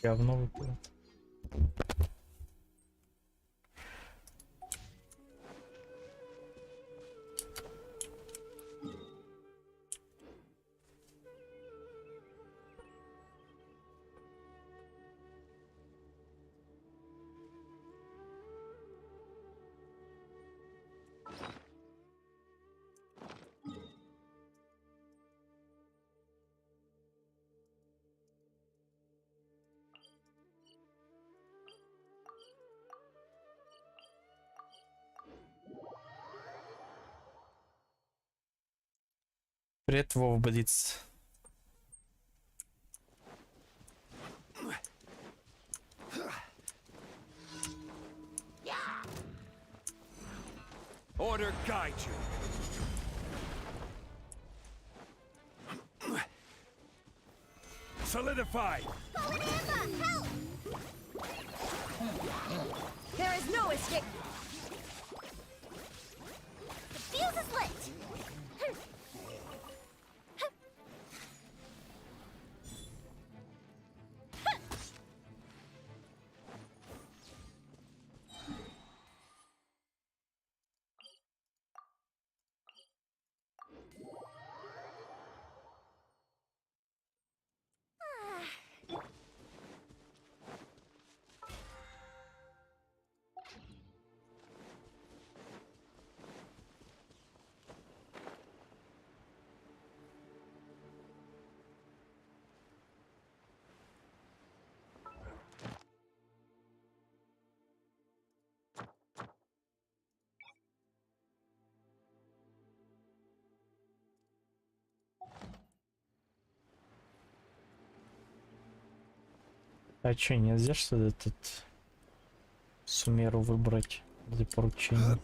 говно выпало. Привет, Вова, блиц. Order guide you. Solidified. Help! There is no escape. The fuse is lit. А чё, нельзя что-то этот суммеру выбрать для поручения?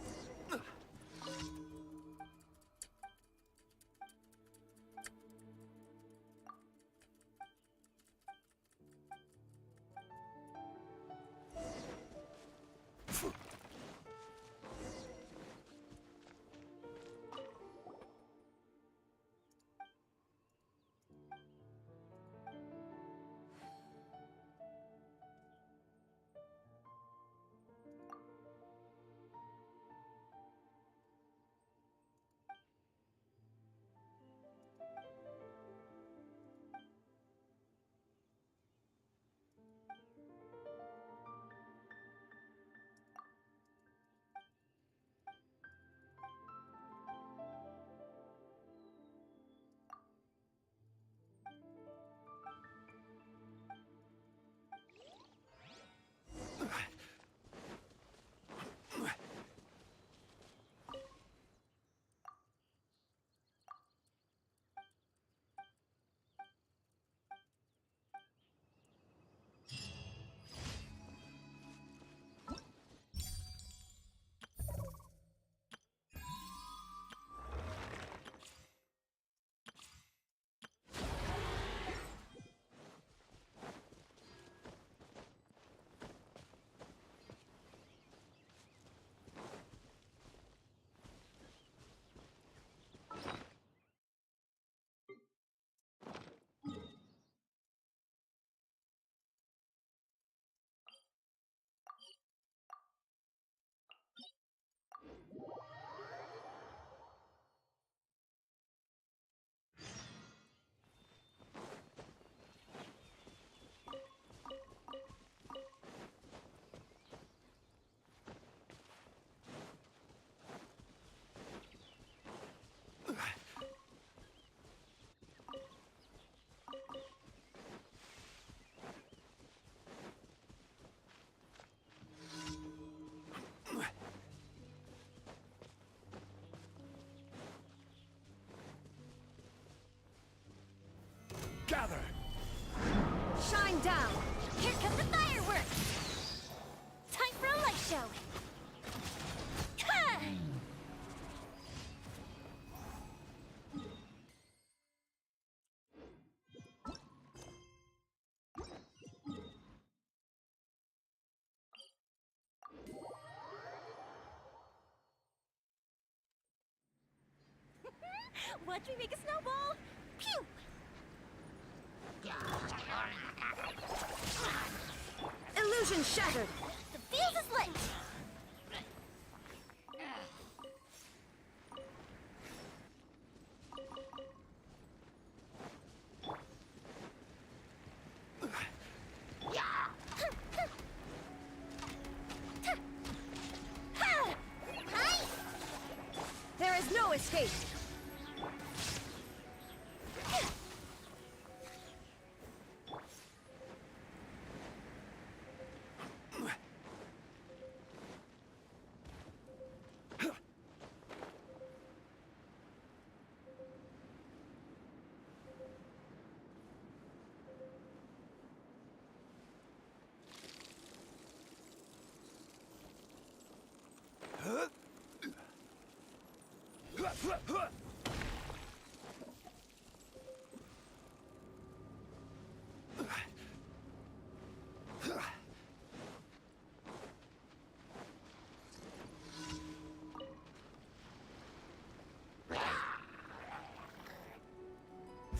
Gather. Shine down. Here come the fireworks. Time for a light show. Ha! Watch me make a snowball. Pew! Illusion shattered. The fuse is lit. There is no escape.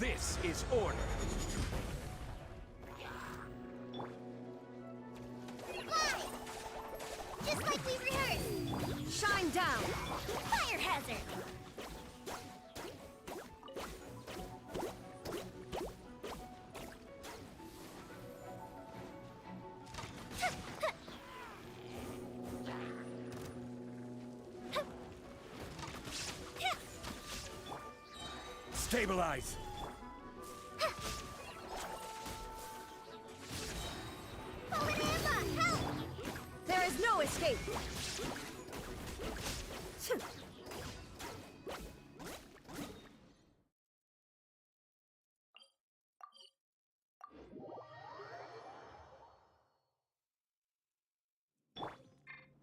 This is order. Fly! Just like we rehearsed. Shine down. Fire hazard. Stabilize. There is no escape.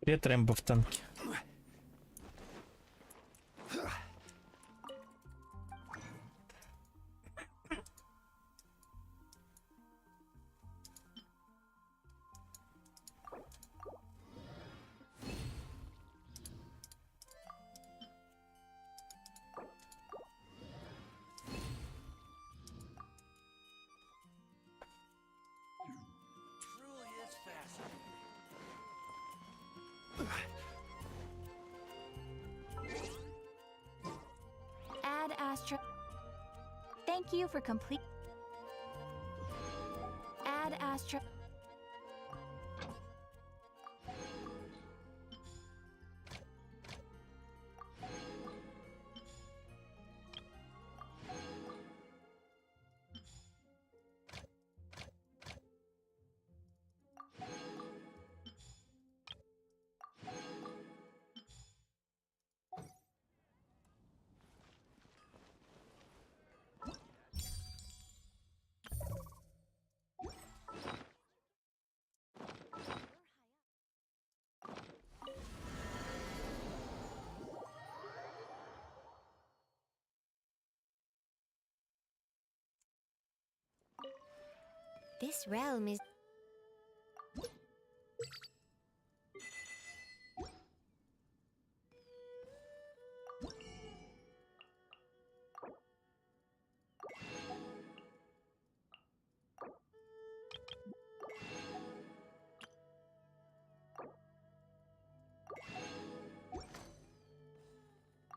Привет, Рэмбо в танке. Truly is fascinating. Add Astra. Thank you for complete. Add Astra. This realm is.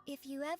If you ever.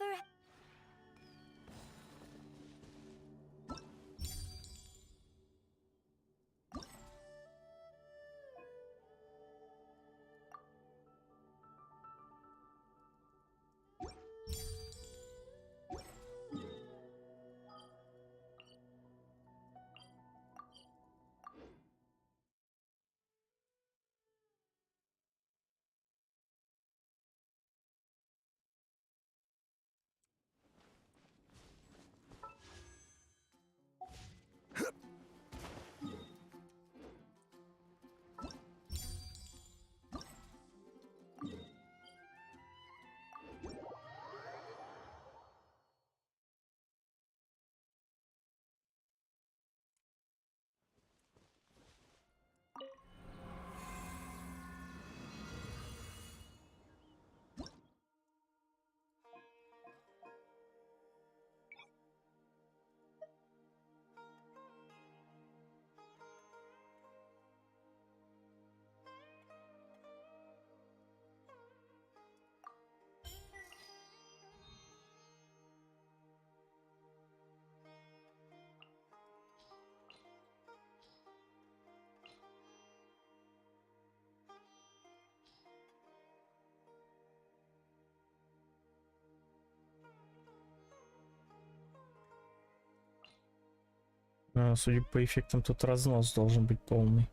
Судя по эффектам, тут разнос должен быть полный.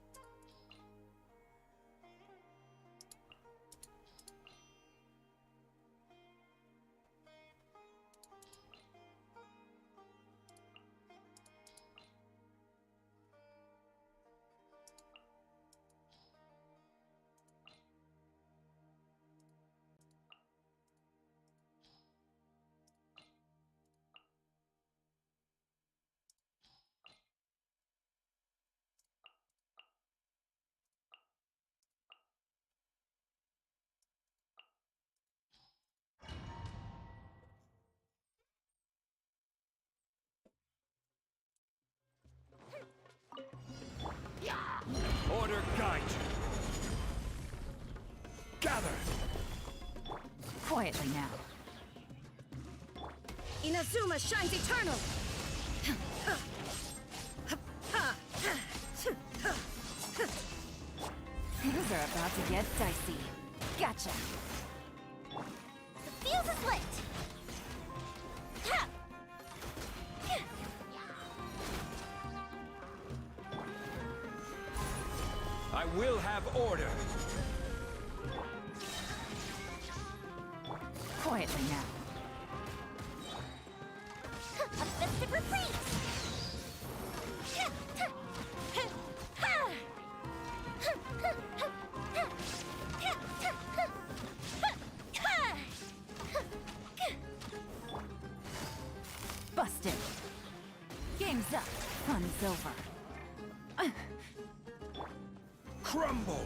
Order guide you. Gather. Quietly now. Inazuma shines eternal. Things are about to get dicey. Gotcha. The fuse is lit. Ha! I will have order. Quietly now. A festive retreat. Busted. Game's up. Fun's over. Crumble.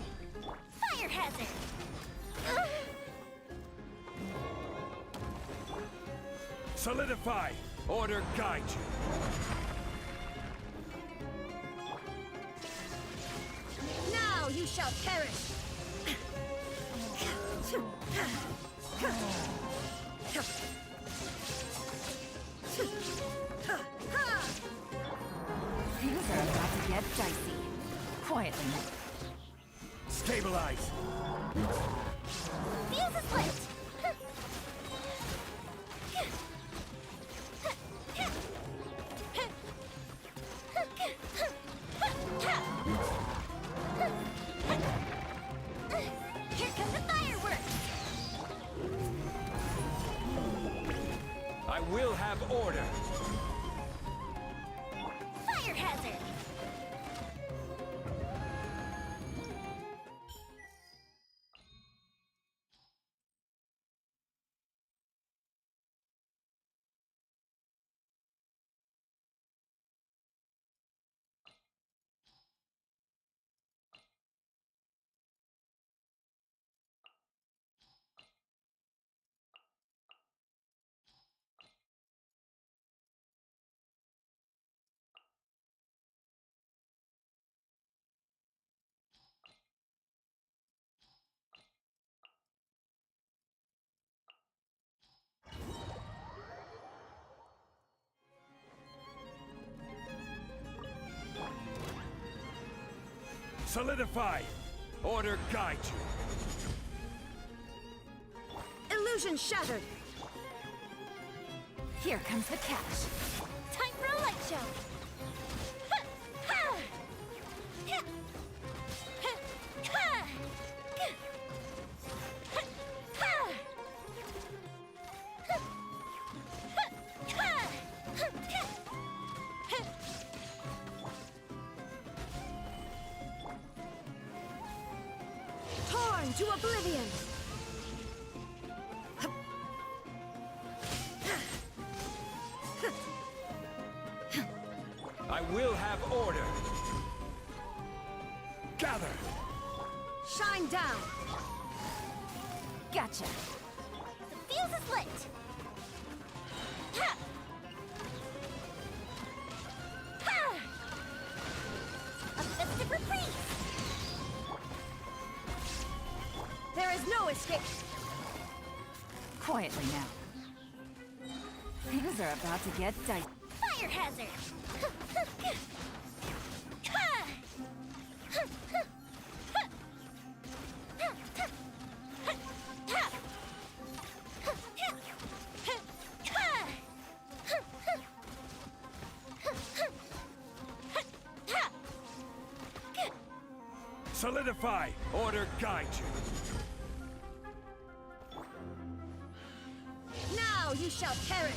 Fire hazard. Solidify. Order guide you. Now you shall perish. Things are about to get dicey. Quietly now. Stabilize. Fuse is lit. Here come the fireworks. I will have order. Fire hazard. Solidify. Order guide you. Illusion shattered. Here comes the catch. Time for a light show. Torn to oblivion. I will have order. Gather. Shine down. Gotcha. The fuse is lit. Ha! Ha! A festive retreat. There is no escape. Quietly now. Things are about to get dicey. Fire hazard. Solidify! Order guide you! Now you shall perish!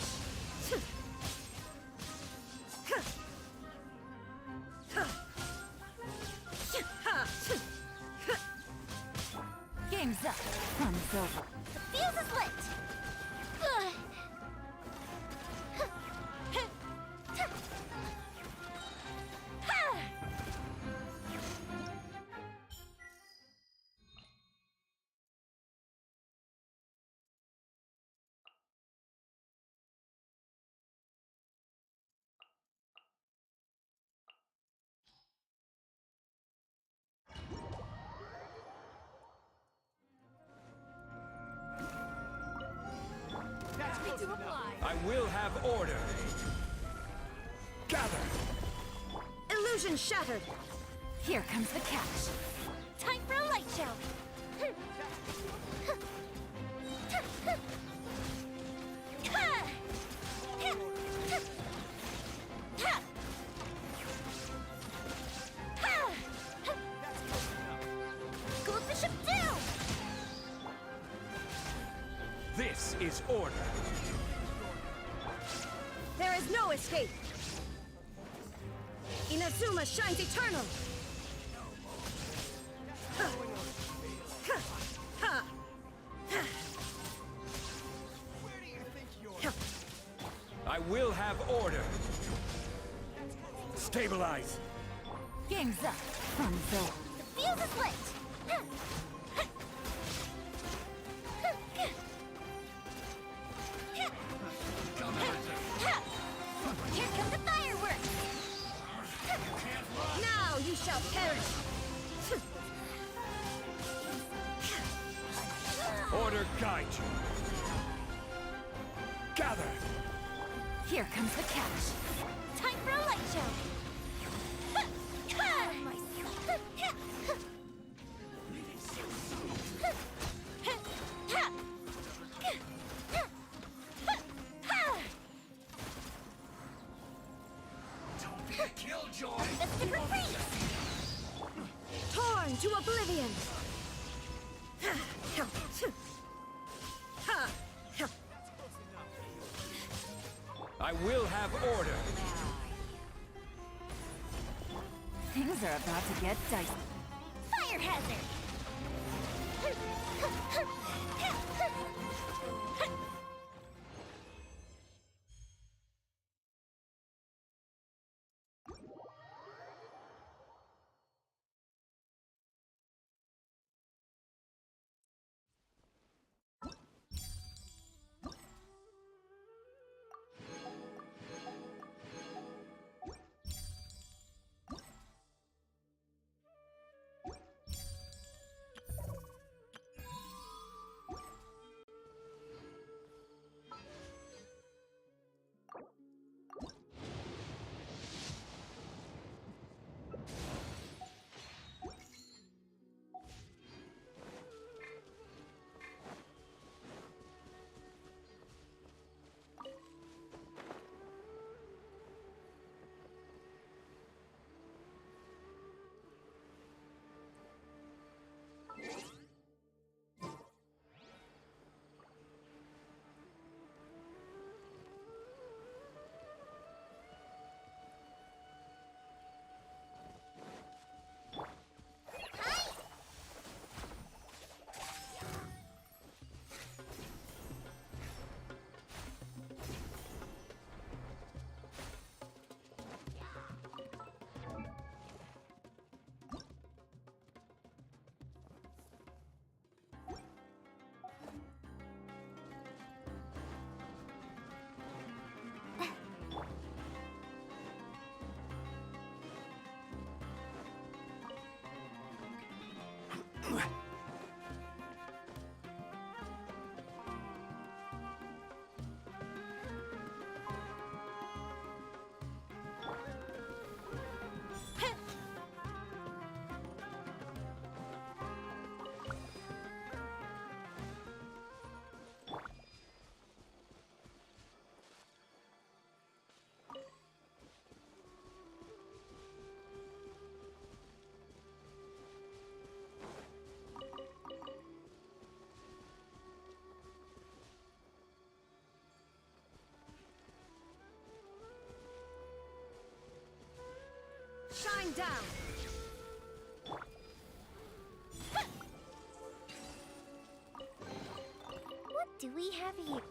Game's up. Fun's over. The fuse is lit! I will have order! Gather! Illusion shattered! Here comes the catch. Time for a light show! School Bishop down! This is order! There is no escape! Inazuma shines eternal! I will have order! Stabilize! Game's up. Fun's over. The fuse is lit! Here come the fireworks! Now you shall perish! Order guide you! Gather! Here comes the catch. Time for a light show! Let's get free! Torn to oblivion! I will have order! Things are about to get dicey. Fire hazard! Shine down. What do we have here?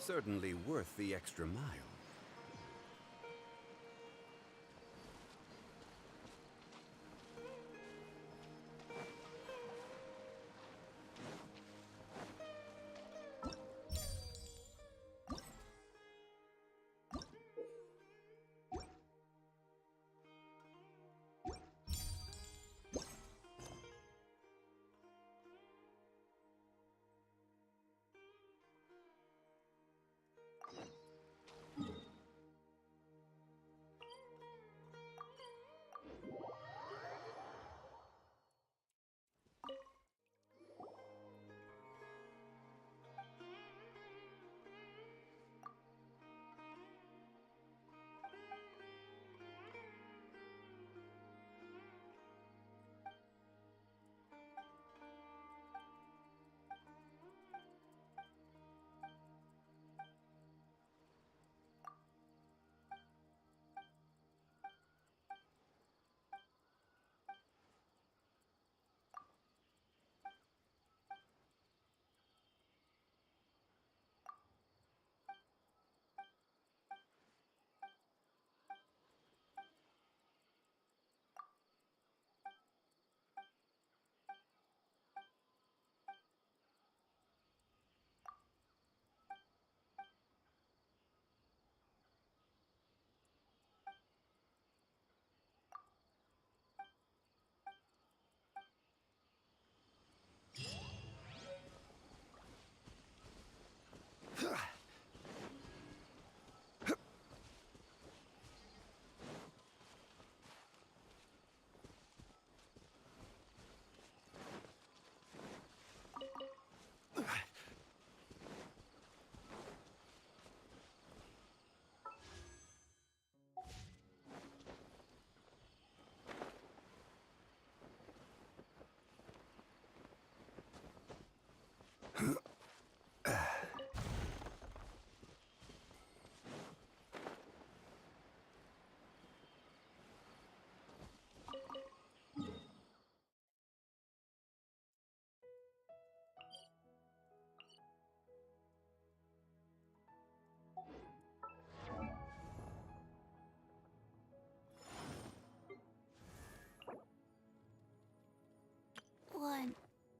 Certainly worth the extra mile.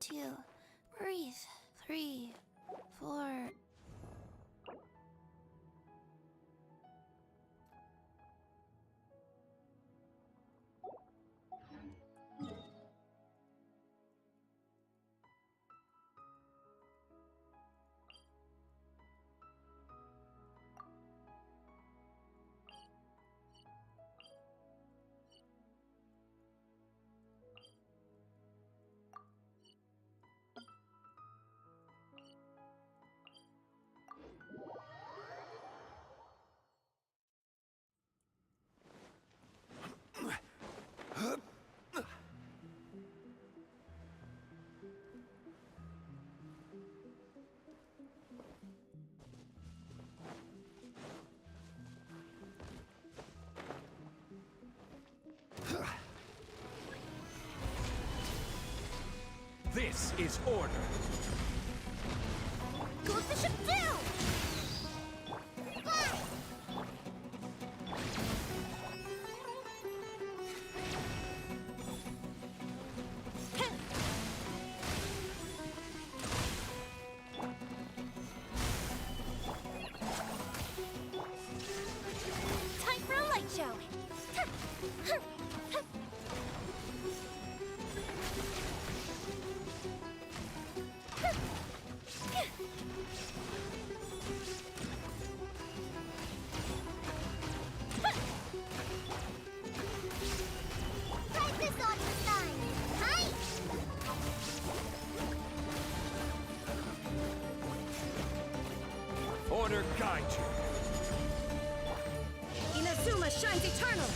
2. Breathe. 3, 4. This is order. Goes the ship down! Fly! Time for a light show! Ride this on the side! Hi! Order guide you. Inazuma shines eternal!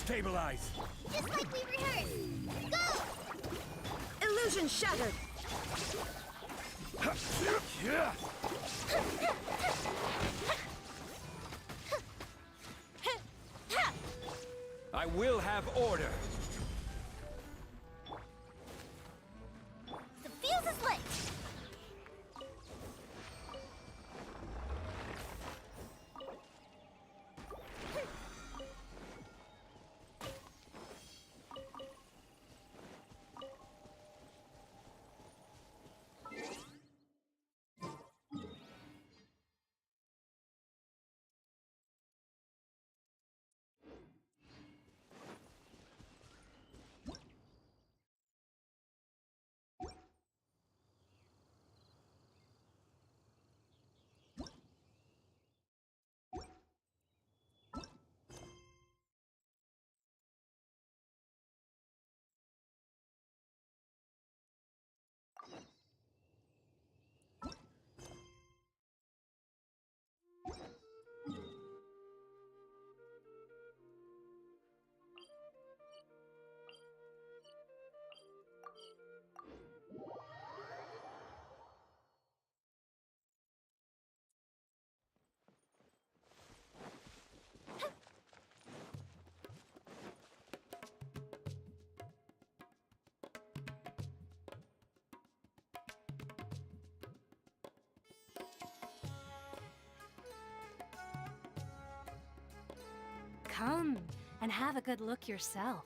Stabilize. Just like we rehearsed! Go! Illusion shattered! I will have order. The fuse is lit! Come and have a good look yourself.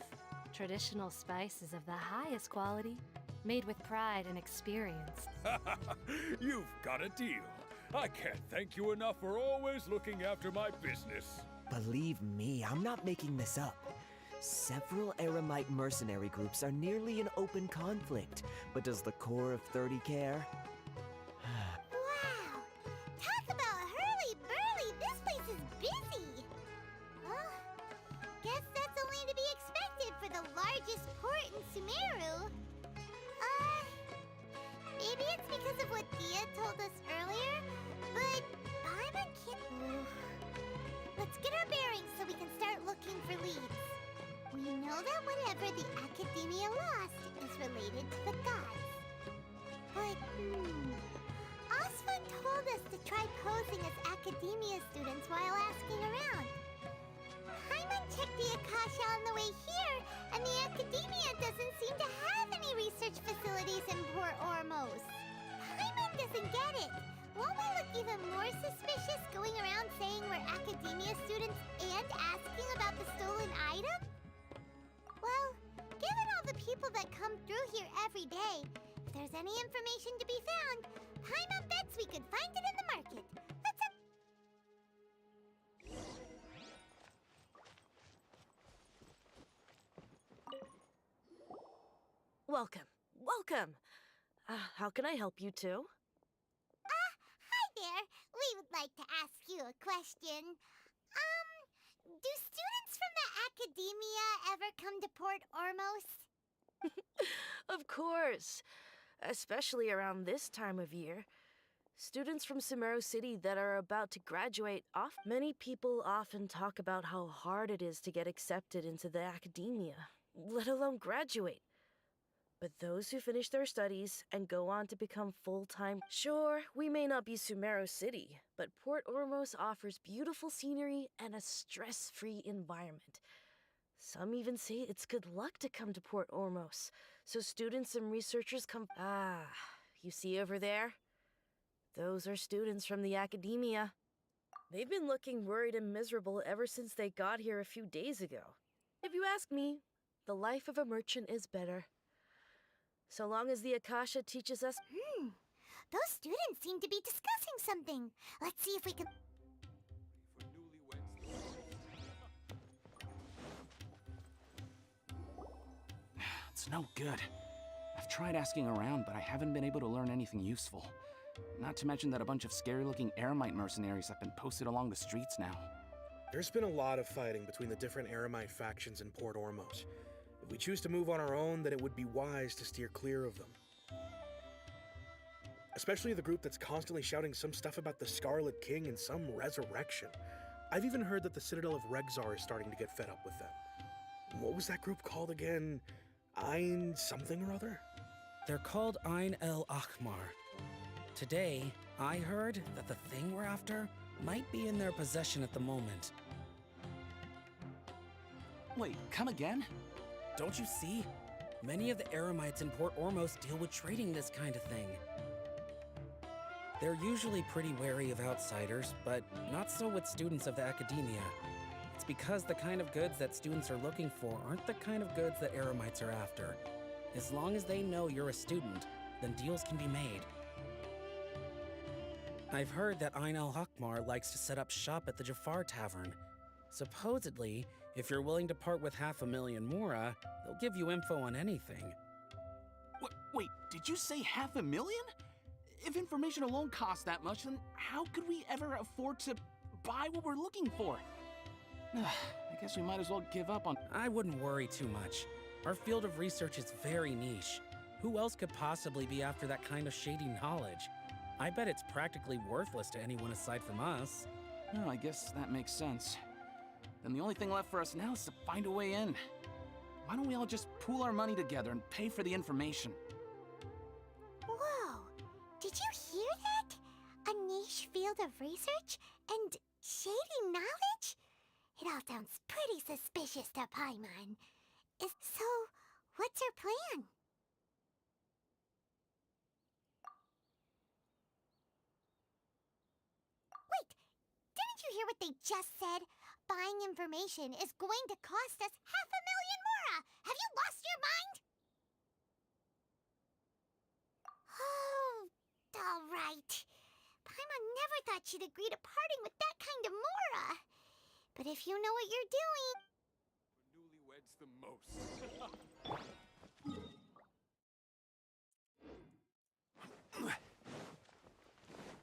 Traditional spices of the highest quality, made with pride and experience. You've got a deal. I can't thank you enough for always looking after my business. Believe me, I'm not making this up. Several Eremite mercenary groups are nearly in open conflict, but does the core of 30 care? Wow! Talk about hurly-burly! This place is busy! Well, guess that's only to be expected for the largest port in Sumeru. Maybe it's because of what Thea told us earlier, but Paimon can't... Let's get our bearings so we can start looking for leads. We know that whatever the Academia lost is related to the gods. But, Osfund told us to try posing as Academia students while asking around. Paimon checked the Akasha on the way here, and the Academia doesn't seem to have any research facilities in Port Ormos. Paimon doesn't get it. Won't we look even more suspicious going around saying we're Academia students and asking about the stolen item? Well, given all the people that come through here every day, if there's any information to be found, Paimon bets we could find it in the market. Let's up. Welcome. Welcome. How can I help you two? Hi there. We would like to ask you a question. Do students from the Academia ever come to Port Ormos? Of course. Especially around this time of year. Students from Sumeru City that are about to graduate many people often talk about how hard it is to get accepted into the Academia, let alone graduate. But those who finish their studies and go on to become full-time... Sure, we may not be Sumeru City, but Port Ormos offers beautiful scenery and a stress-free environment. Some even say it's good luck to come to Port Ormos, so students and researchers come... you see over there? Those are students from the Academia. They've been looking worried and miserable ever since they got here a few days ago. If you ask me, the life of a merchant is better. So long as the Akasha teaches us... Those students seem to be discussing something. Let's see if we can... It's no good. I've tried asking around, but I haven't been able to learn anything useful. Not to mention that a bunch of scary-looking Eremite mercenaries have been posted along the streets now. There's been a lot of fighting between the different Eremite factions in Port Ormos. If we choose to move on our own, then it would be wise to steer clear of them. Especially the group that's constantly shouting some stuff about the Scarlet King and some resurrection. I've even heard that the Citadel of Regzar is starting to get fed up with them. What was that group called again? Ein something or other? They're called Ein El Akhmar. Today, I heard that the thing we're after might be in their possession at the moment. Wait, come again? Don't you see? Many of the Eremites in Port Ormos deal with trading this kind of thing. They're usually pretty wary of outsiders, but not so with students of the Academia. It's because the kind of goods that students are looking for aren't the kind of goods that Eremites are after. As long as they know you're a student, then deals can be made. I've heard that Ein El Hakmar likes to set up shop at the Jafar Tavern. Supposedly, if you're willing to part with 500,000 mora, they'll give you info on anything. Wait, did you say 500,000? If information alone costs that much, then how could we ever afford to buy what we're looking for? I guess we might as well give up on... I wouldn't worry too much. Our field of research is very niche. Who else could possibly be after that kind of shady knowledge? I bet it's practically worthless to anyone aside from us. Well, I guess that makes sense. Then the only thing left for us now is to find a way in. Why don't we all just pool our money together and pay for the information? Whoa! Did you hear that? A niche field of research and shady knowledge? It all sounds pretty suspicious to Paimon. So, what's your plan? Wait, didn't you hear what they just said? buying information is going to cost us 500,000 mora. Have you lost your mind? Oh, all right. Paimon never thought she'd agree to parting with that kind of mora. But if you know what you're doing... Newlyweds the most.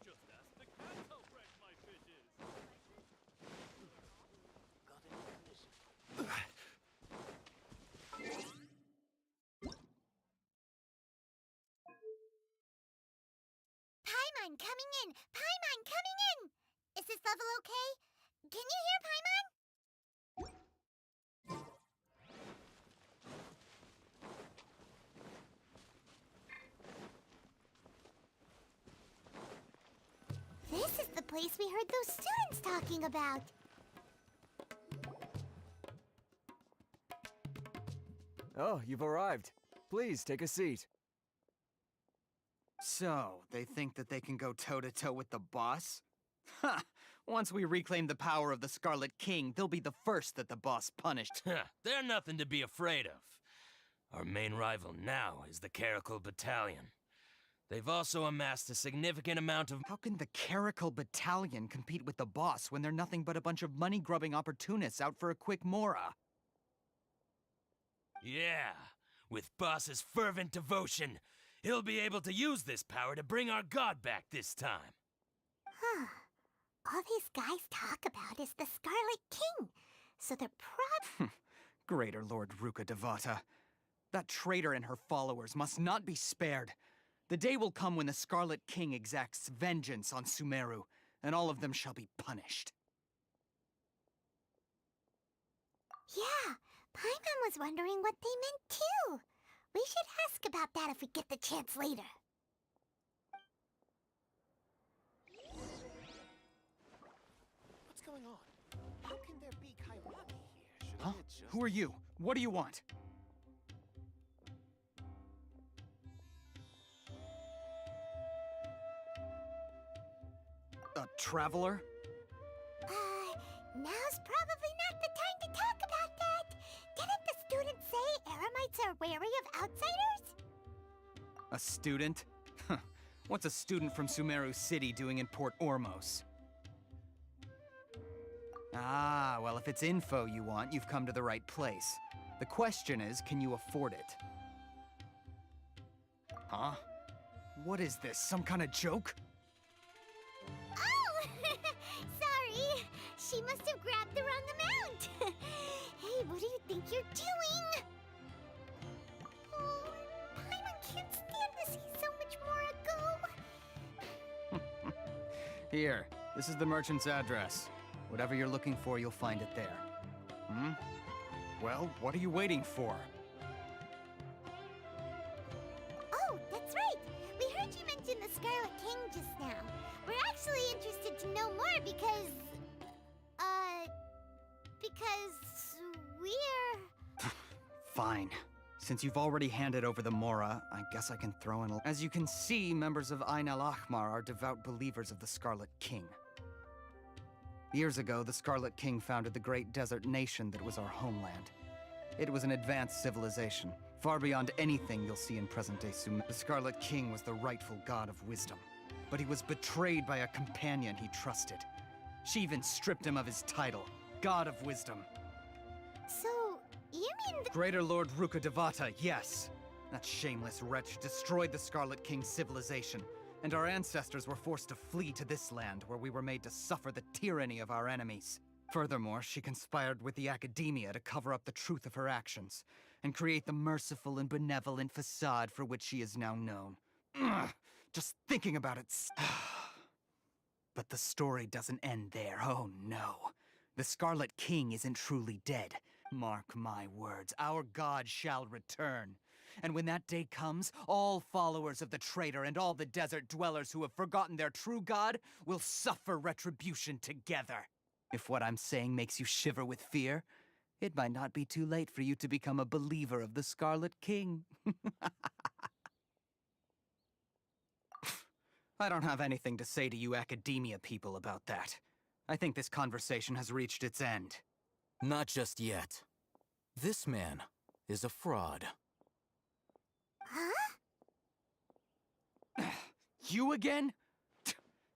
Just ask the cats how fresh my fish is. Got any condition? Paimon coming in! Paimon coming in! Is this level okay? Can you hear Paimon? This is the place we heard those students talking about. Oh, you've arrived. Please, take a seat. So, they think that they can go toe-to-toe with the boss? Ha! Once we reclaim the power of the Scarlet King, they'll be the first that the boss punished. They're nothing to be afraid of. Our main rival now is the Caracal Battalion. They've also amassed a significant amount of... How can the Caracal Battalion compete with the boss when they're nothing but a bunch of money-grubbing opportunists out for a quick mora? Yeah, with boss's fervent devotion, he'll be able to use this power to bring our god back this time. Huh. All these guys talk about is the Scarlet King. So they're Greater Lord Ruka Devata. That traitor and her followers must not be spared. The day will come when the Scarlet King exacts vengeance on Sumeru, and all of them shall be punished. Yeah, Paimon was wondering what they meant too. We should ask about that if we get the chance later. What's going on? How can there be Kairagi here? Should Huh? I adjust? Who are you? What do you want? A traveler? Now's probably not the time to talk about that. Didn't the students say Eremites are wary of outsiders? A student? What's a student from Sumeru City doing in Port Ormos? Ah, well, if it's info you want, you've come to the right place. The question is, can you afford it? Huh? What is this, some kind of joke? Oh! Sorry. She must have grabbed the wrong amount. Hey, what do you think you're doing? Oh, Paimon can't stand to see so much more go. Here, this is the merchant's address. Whatever you're looking for, you'll find it there. Hmm? Well, what are you waiting for? Oh, that's right. We heard you mention the Scarlet King just now. We're actually interested to know more because we're... Fine. Since you've already handed over the Mora, I guess I can throw in a... As you can see, members of Ain al-Ahmar are devout believers of the Scarlet King. Years ago, the Scarlet King founded the great desert nation that was our homeland. It was an advanced civilization, far beyond anything you'll see in present-day Sumeru. The Scarlet King was the rightful god of wisdom, but he was betrayed by a companion he trusted. She even stripped him of his title, God of Wisdom. So, you mean the... Greater Lord Ruka Devata, yes. That shameless wretch destroyed the Scarlet King's civilization, and our ancestors were forced to flee to this land where we were made to suffer the tyranny of our enemies. Furthermore, she conspired with the academia to cover up the truth of her actions, and create the merciful and benevolent facade for which she is now known. Ugh, just thinking about it... But the story doesn't end there, oh no. The Scarlet King isn't truly dead. Mark my words, our god shall return. And when that day comes, all followers of the traitor and all the desert dwellers who have forgotten their true god will suffer retribution together. If what I'm saying makes you shiver with fear, it might not be too late for you to become a believer of the Scarlet King. I don't have anything to say to you academia people about that. I think this conversation has reached its end. Not just yet. This man is a fraud. Huh? You again?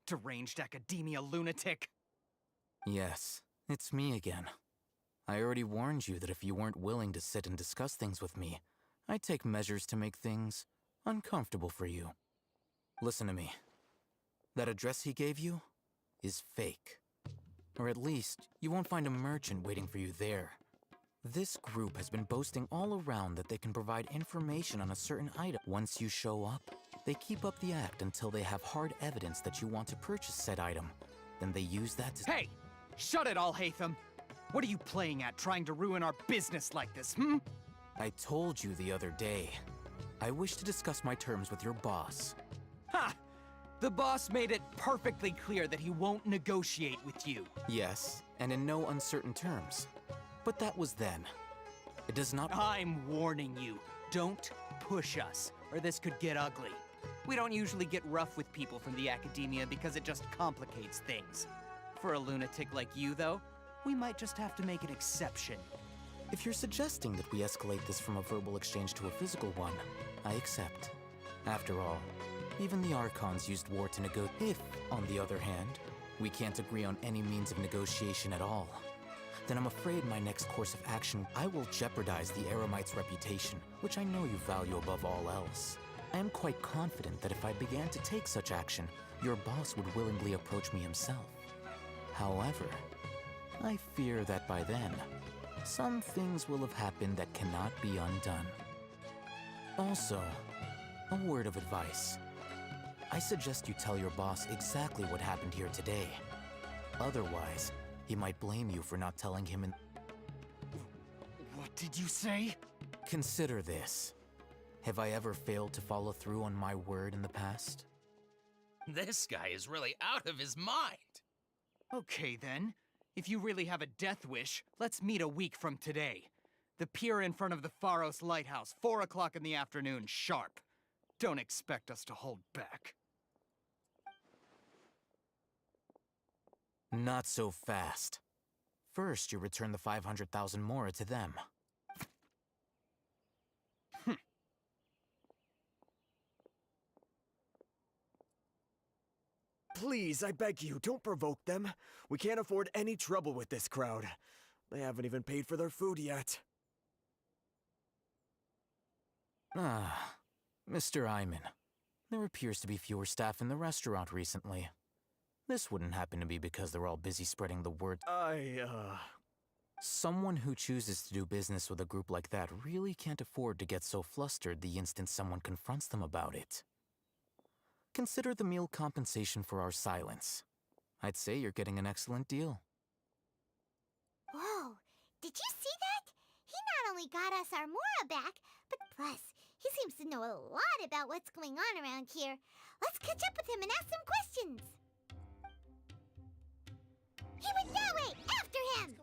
Deranged academia lunatic. Yes, it's me again. I already warned you that if you weren't willing to sit and discuss things with me, I'd take measures to make things uncomfortable for you. Listen to me. That address he gave you is fake. Or at least, you won't find a merchant waiting for you there. This group has been boasting all around that they can provide information on a certain item. Once you show up, they keep up the act until they have hard evidence that you want to purchase said item. Then they use that to— Hey! Shut it all, Hatham! What are you playing at, trying to ruin our business like this, I told you the other day. I wish to discuss my terms with your boss. Ha! The boss made it perfectly clear that he won't negotiate with you. Yes, and in no uncertain terms. But that was then. It does not— I'm warning you. Don't push us, or this could get ugly. We don't usually get rough with people from the academia because it just complicates things. For a lunatic like you, though, we might just have to make an exception. If you're suggesting that we escalate this from a verbal exchange to a physical one, I accept. After all, even the Archons used war to negotiate. If, on the other hand, we can't agree on any means of negotiation at all, then I'm afraid my next course of action, I will jeopardize the Eremite's reputation, which I know you value above all else. I am quite confident that if I began to take such action, your boss would willingly approach me himself. However, I fear that by then, some things will have happened that cannot be undone. Also, a word of advice. I suggest you tell your boss exactly what happened here today. Otherwise, he might blame you for not telling him in— What did you say? Consider this. Have I ever failed to follow through on my word in the past? This guy is really out of his mind. Okay then. If you really have a death wish, let's meet a week from today. The pier in front of the Pharos Lighthouse, 4 o'clock in the afternoon, sharp. Don't expect us to hold back. Not so fast. First, you return the 500,000 mora to them. Please, I beg you, don't provoke them. We can't afford any trouble with this crowd. They haven't even paid for their food yet. Ah, Mr. Iman. There appears to be fewer staff in the restaurant recently. This wouldn't happen to be because they're all busy spreading the word. Someone who chooses to do business with a group like that really can't afford to get so flustered the instant someone confronts them about it. Consider the meal compensation for our silence. I'd say you're getting an excellent deal. Whoa, did you see that? He not only got us our Mora back, but plus, he seems to know a lot about what's going on around here. Let's catch up with him and ask some questions. He went that way! After him!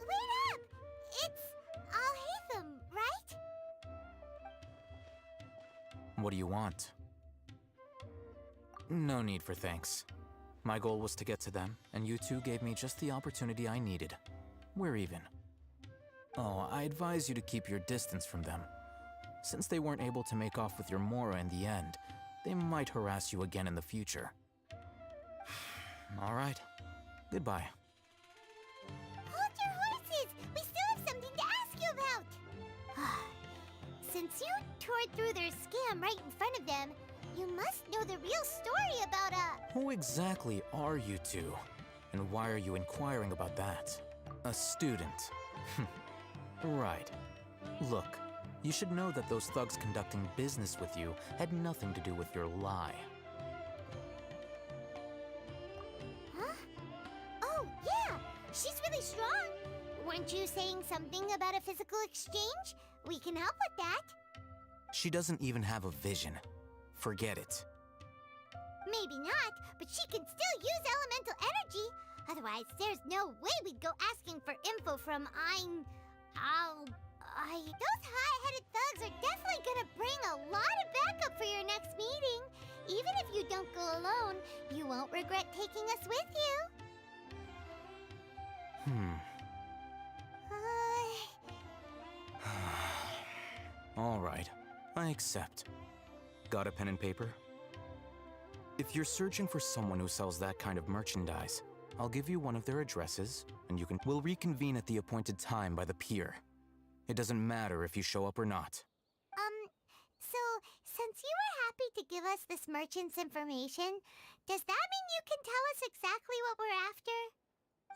Wait up! It's Al-Hatham, right? What do you want? No need for thanks. My goal was to get to them, and you two gave me just the opportunity I needed. We're even. Oh, I advise you to keep your distance from them. Since they weren't able to make off with your Mora in the end, they might harass you again in the future. All right. Goodbye. Hold your horses! We still have something to ask you about! Since you tore through their scam right in front of them, you must know the real story about Who exactly are you two? And why are you inquiring about that? A student. Right. Look, you should know that those thugs conducting business with you had nothing to do with your lie. Huh? Oh, yeah! She's really strong! Weren't you saying something about a physical exchange? We can help with that. She doesn't even have a vision. Forget it. Maybe not, but she can still use elemental energy. Otherwise, there's no way we'd go asking for info from Those hot-headed thugs are definitely gonna bring a lot of backup for your next meeting. Even if you don't go alone, you won't regret taking us with you. All right, I accept. Got a pen and paper? If you're searching for someone who sells that kind of merchandise, I'll give you one of their addresses, and we'll reconvene at the appointed time by the pier. It doesn't matter if you show up or not. So, since you were happy to give us this merchant's information, does that mean you can tell us exactly what we're after?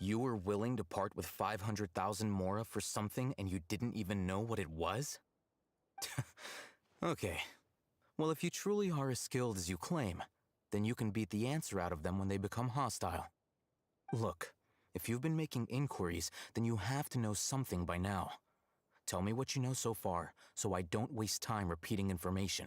You were willing to part with 500,000 mora for something and you didn't even know what it was? Okay. Well, if you truly are as skilled as you claim, then you can beat the answer out of them when they become hostile. Look, if you've been making inquiries, then you have to know something by now. Tell me what you know so far, so I don't waste time repeating information.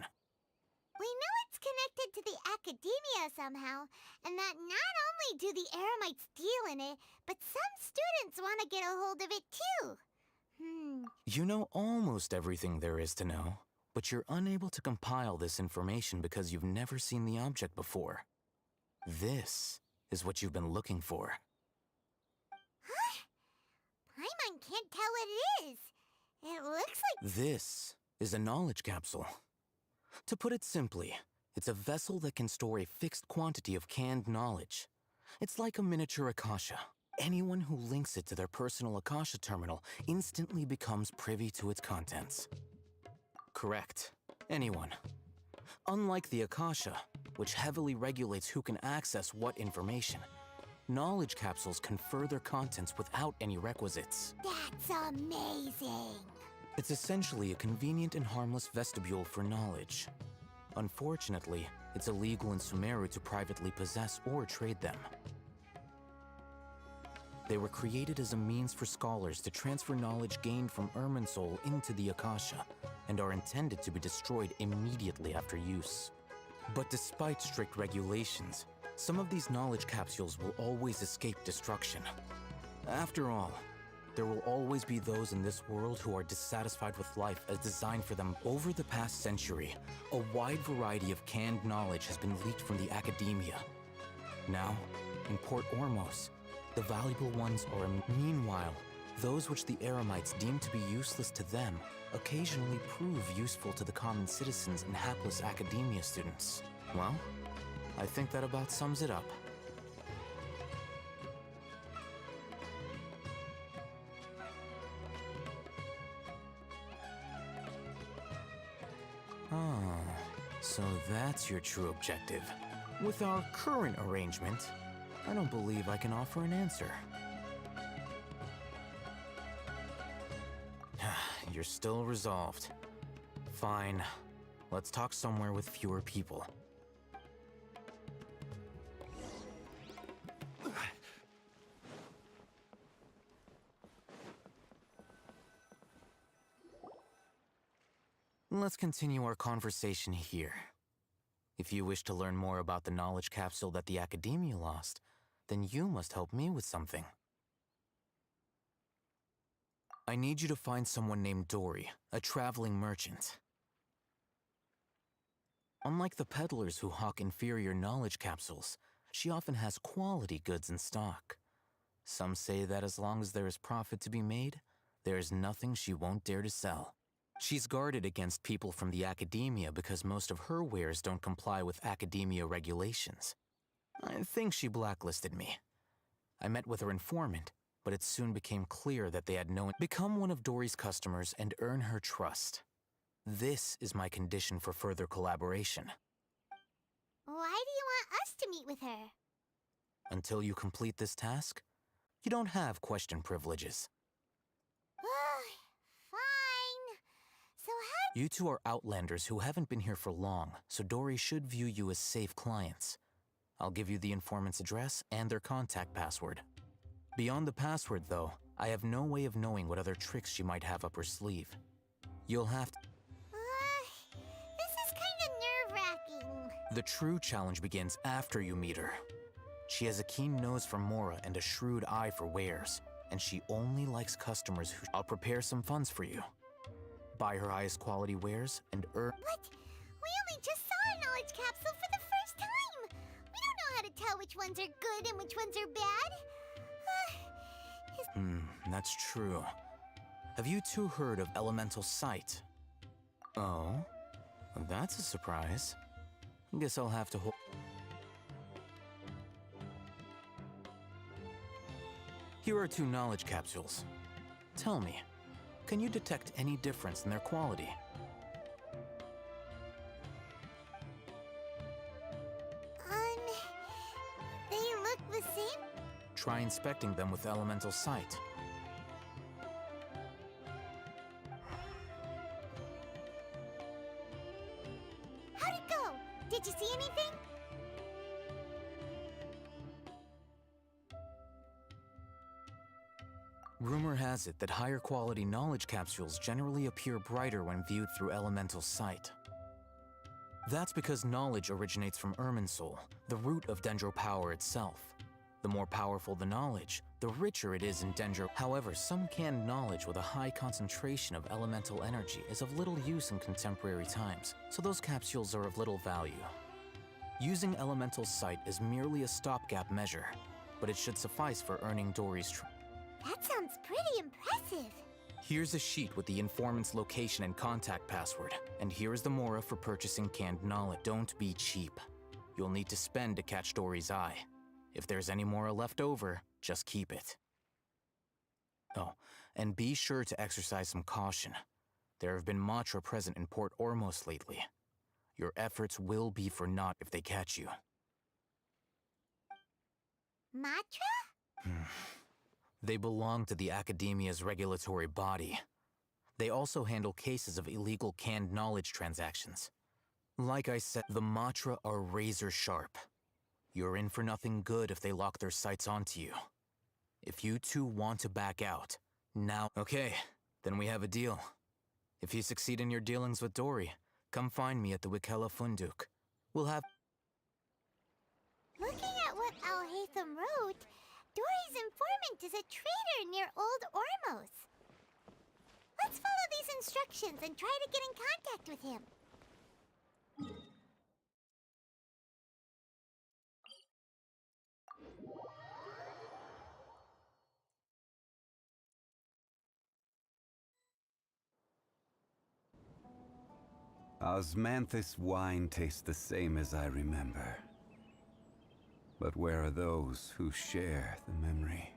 We know it's connected to the academia somehow, and that not only do the Eremites deal in it, but some students want to get a hold of it too. You know almost everything there is to know, but you're unable to compile this information because you've never seen the object before. This is what you've been looking for. Huh? Paimon can't tell what it is. It looks like... This is a knowledge capsule. To put it simply, it's a vessel that can store a fixed quantity of canned knowledge. It's like a miniature Akasha. Anyone who links it to their personal Akasha terminal instantly becomes privy to its contents. Correct. Anyone. Unlike the Akasha, which heavily regulates who can access what information, knowledge capsules confer their contents without any requisites. That's amazing! It's essentially a convenient and harmless vestibule for knowledge. Unfortunately, it's illegal in Sumeru to privately possess or trade them. They were created as a means for scholars to transfer knowledge gained from Irminsul into the Akasha, and are intended to be destroyed immediately after use. But despite strict regulations, some of these knowledge capsules will always escape destruction. After all, there will always be those in this world who are dissatisfied with life as designed for them. Over the past century, a wide variety of canned knowledge has been leaked from the academia. Now, in Port Ormos, the valuable ones are meanwhile, those which the Eremites deem to be useless to them occasionally prove useful to the common citizens and hapless academia students. Well, I think that about sums it up. Ah, so that's your true objective. With our current arrangement, I don't believe I can offer an answer. You're still resolved. Fine. Let's talk somewhere with fewer people. Let's continue our conversation here. If you wish to learn more about the knowledge capsule that the Academia lost, then you must help me with something. I need you to find someone named Dory, a traveling merchant. Unlike the peddlers who hawk inferior knowledge capsules, she often has quality goods in stock. Some say that as long as there is profit to be made, there is nothing she won't dare to sell. She's guarded against people from the academia because most of her wares don't comply with academia regulations. I think she blacklisted me. I met with her informant, but it soon became clear that they had become one of Dory's customers and earn her trust. This is my condition for further collaboration. Why do you want us to meet with her? Until you complete this task, you don't have question privileges. Fine. So how... You two are outlanders who haven't been here for long, so Dory should view you as safe clients. I'll give you the informant's address and their contact password. Beyond the password, though, I have no way of knowing what other tricks she might have up her sleeve. You'll have to... this is kind of nerve-wracking. The true challenge begins after you meet her. She has a keen nose for mora and a shrewd eye for wares, and she only likes customers who... I'll prepare some funds for you. buy her highest quality wares, and earn. What? We only just saw a knowledge capsule for the first time! We don't know how to tell which ones are good and which ones are bad. That's true. Have you two heard of elemental sight? Oh? That's a surprise. Guess I'll have to hold. Here are 2 knowledge capsules. Tell me, can you detect any difference in their quality? They look the same? Try inspecting them with elemental sight. How'd it go? Did you see anything? Rumor has it that higher quality knowledge capsules generally appear brighter when viewed through elemental sight. That's because knowledge originates from Irminsul, the root of Dendro power itself. The more powerful the knowledge, the richer it is in Dendro. However, some canned knowledge with a high concentration of elemental energy is of little use in contemporary times, so those capsules are of little value. Using elemental sight is merely a stopgap measure, but it should suffice for earning Dory's That sounds pretty impressive. Here's a sheet with the informant's location and contact password, and here's the mora for purchasing canned knowledge. Don't be cheap. You'll need to spend to catch Dory's eye. If there's any mora left over, just keep it. Oh, and be sure to exercise some caution. There have been Matra present in Port Ormos lately. Your efforts will be for naught if they catch you. Matra? They belong to the Academia's regulatory body. They also handle cases of illegal canned knowledge transactions. Like I said, the Matra are razor sharp. You're in for nothing good if they lock their sights onto you. If you two want to back out, now... Okay, then we have a deal. If you succeed in your dealings with Dory, come find me at the Wikela Funduk. We'll have... Looking at what Al-Haytham wrote, Dory's informant is a traitor near Old Ormos. Let's follow these instructions and try to get in contact with him. Osmanthus wine tastes the same as I remember. But where are those who share the memory?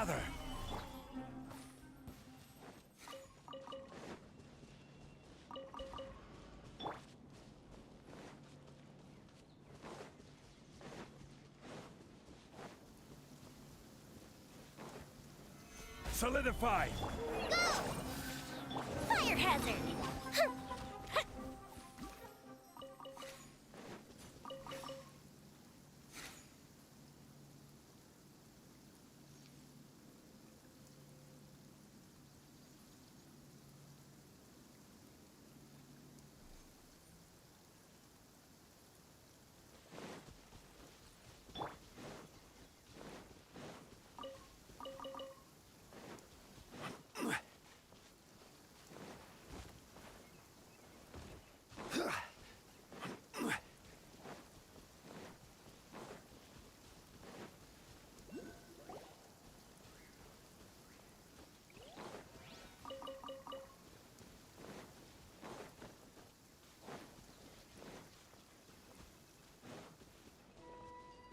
gather! Solidify! Go! Fire hazard!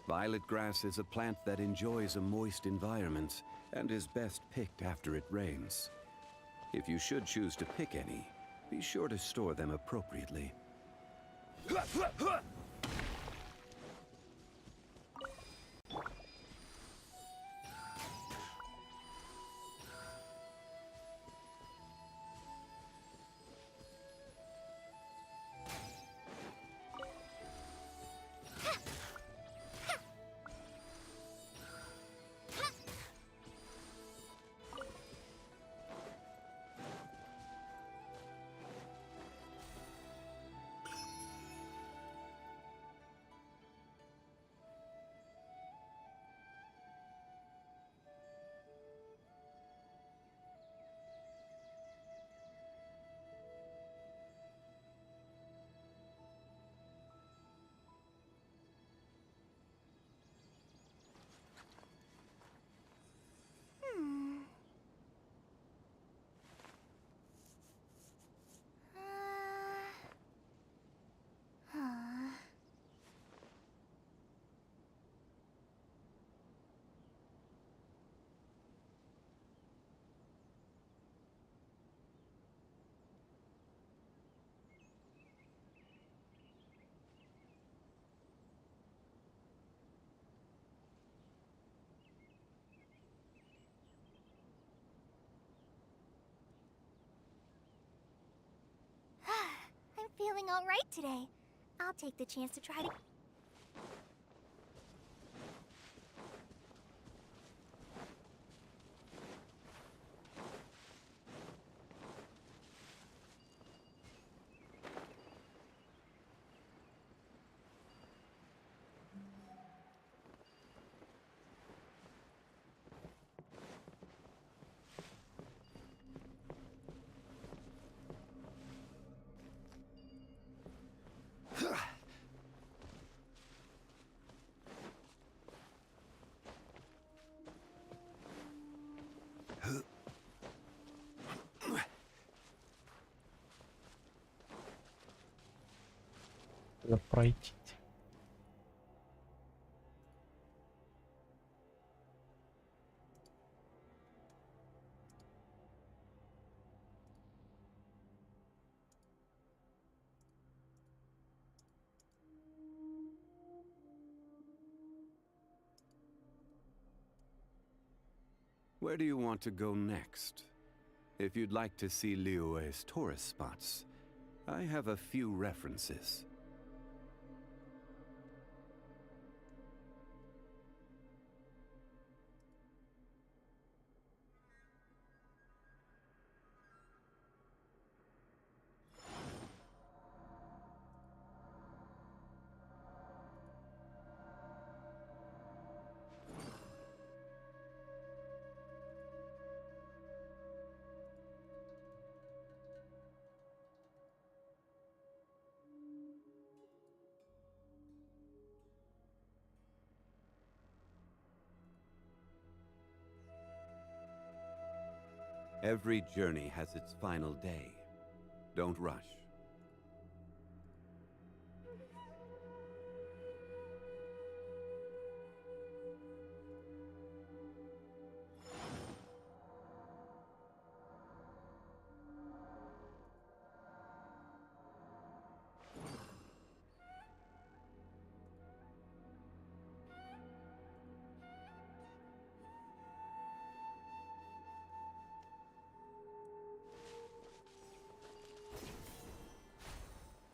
Violet grass is a plant that enjoys a moist environment and is best picked after it rains. If you should choose to pick any, be sure to store them appropriately. I'm feeling all right today. I'll take the chance to try to... Пройти. Where do you want to go next? If you'd like to see Liyue's tourist spots, I have a few references. Every journey has its final day. Don't rush.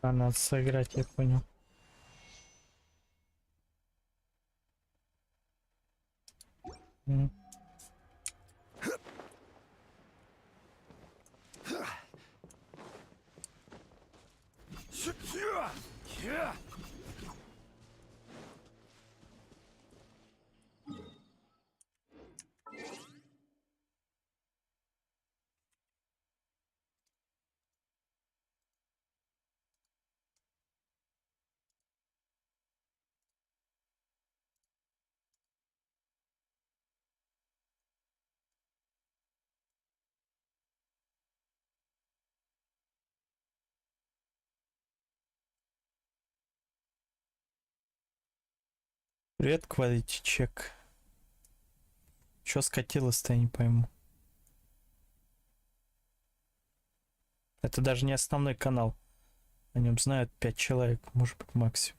А надо сыграть, я понял. М. Привет, квалити-чек. Чё скатилось-то, я не пойму. Это даже не основной канал. О нем знают 5 человек, может быть, максимум.